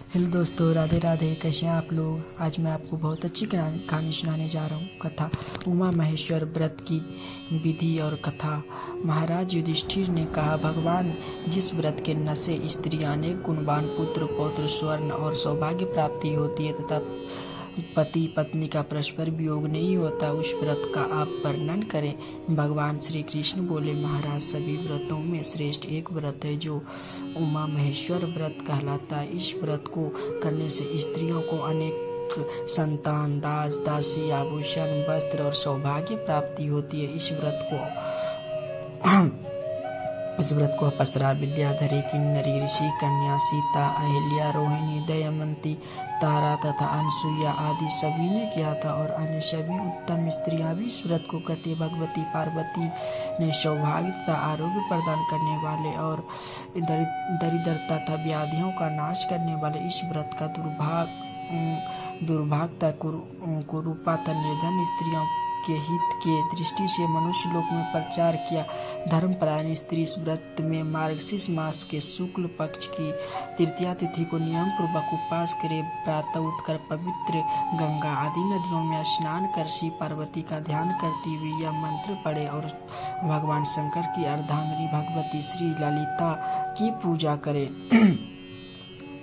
Hello दोस्तों, राधे राधे। कैसे हैं आप लोग। आज मैं आपको बहुत अच्छी कहानी सुनाने जा रहा हूँ। कथा उमा महेश्वर व्रत की विधि और कथा। महाराज युधिष्ठिर ने कहा, भगवान, जिस व्रत के नशे स्त्री अनेक गुणवान पुत्र पौत्र स्वर्ण और सौभाग्य प्राप्ति होती है तथा पति पत्नी का परस्पर वियोग नहीं होता, उस व्रत का आप वर्णन करें। भगवान श्री कृष्ण बोले, महाराज, सभी व्रतों में श्रेष्ठ एक व्रत है जो उमा महेश्वर व्रत कहलाता है। इस व्रत को करने से स्त्रियों को अनेक संतान, दास दासी, आभूषण, वस्त्र और सौभाग्य प्राप्ति होती है। इस व्रत को अपसरा, विद्याधरी, किन्नरी, ऋषि, कन्या, सीता, अहिल्या, रोहिणी, दमयंती, तारा तथा अनसुईया आदि सभी ने किया था और अन्य सभी उत्तम स्त्रियां भी इस व्रत को करती। भगवती पार्वती ने सौभाग्य तथा आरोग्य प्रदान करने वाले और दरिद्रता तथा व्याधियों का नाश करने वाले इस व्रत का दुर्भाग्यता कुरूपा तथा निर्धन स्त्रियों के हित के दृष्टि से मनुष्य लोक में प्रचार किया। धर्मपरायण स्त्री इस व्रत में मार्गशीर्ष मास के शुक्ल पक्ष की तृतीया तिथि को नियम पूर्वक उपवास करे, प्रातः उठकर पवित्र गंगा आदि नदियों में स्नान कर श्री पार्वती का ध्यान करती हुई यह मंत्र पढ़े और भगवान शंकर की अर्धांगिनी भगवती श्री ललिता की पूजा करे।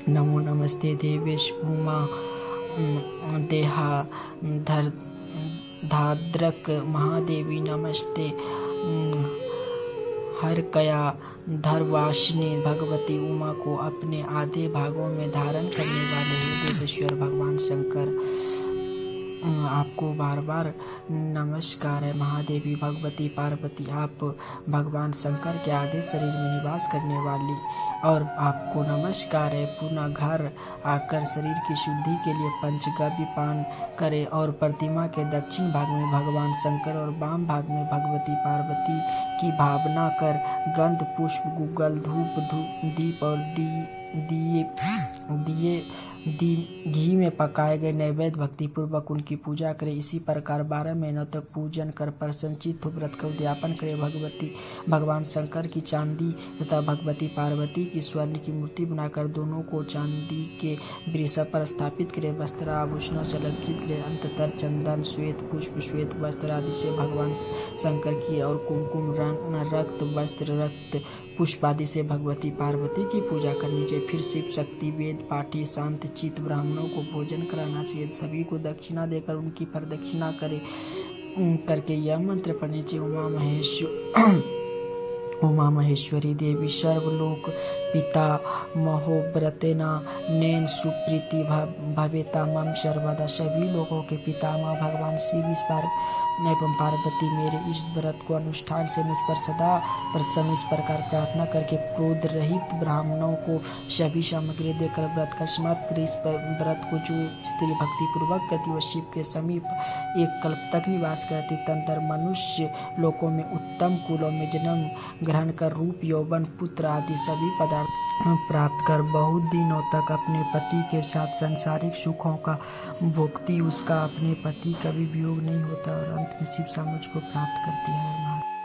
नमो नमस्ते देवेश उमा देहा धाद्रक महादेवी, नमस्ते हरकया धर्वाशिनी। भगवती उमा को अपने आधे भागों में धारण करने वाले हे देवेश्वर भगवान शंकर, आपको बार बार नमस्कार है। महादेवी भगवती पार्वती, आप भगवान शंकर के आधे शरीर में निवास करने वाली और आपको नमस्कार है। पुनः घर आकर शरीर की शुद्धि के लिए पंचगव्य पान करें और प्रतिमा के दक्षिण भाग में भगवान शंकर और वाम भाग में भगवती पार्वती की भावना कर गंध पुष्प गुग्गल धूप दीप और घी में पकाए गए नैवेद्य भक्ति पूर्वक उनकी पूजा करें। इसी प्रकार 12 महीनों तक पूजन कर प्रसन्नचित्त व्रत का उद्यापन करें। भगवान शंकर की चांदी तथा भगवती पार्वती की स्वर्ण की मूर्ति बनाकर दोनों को चांदी के वृषभ पर स्थापित करें। वस्त्र आभूषणों से अलंकृत करें। अंततः चंदन, श्वेत पुष्प, श्वेत वस्त्र आदि से भगवान शंकर की और कुमकुम, रक्त वस्त्र, रक्त पुष्प आदि से भगवती पार्वती की पूजा करनी चाहिए। फिर शिव शक्ति, वेद पाठी, शांत चित्त ब्राह्मणों को भोजन कराना चाहिए। सभी को दक्षिणा देकर उनकी प्रदक्षिणा करके यह मंत्र पढ़ने चाहिए। उमा महेश्वरी देवी सर्वलोक पिता महोव्रतेना नेन सुप्रीति भवेता मम सर्वदा। सभी लोगों के पितामह भगवान शिव एवं पार्वती मेरे इस व्रत को अनुष्ठान से मुझ पर सदा प्रसन्न इस प्रकार प्रार्थना करके क्रोध रहित ब्राह्मणों को सभी सामग्री देकर व्रत का समाप्त करे। इस व्रत को जो स्त्री भक्ति पूर्वक करती वह शिव के समीप एक कल्प तक निवास करती। तदनंतर मनुष्य लोकों में उत्तम कुलों में जन्म ग्रहण कर रूप, यौवन, पुत्र आदि सभी पदार्थ प्राप्त कर बहुत दिनों तक अपने पति के साथ सांसारिक सुखों का भोगती। उसका अपने पति का भी वियोग नहीं होता और अंत में शिव साम्राज्य को प्राप्त करती है।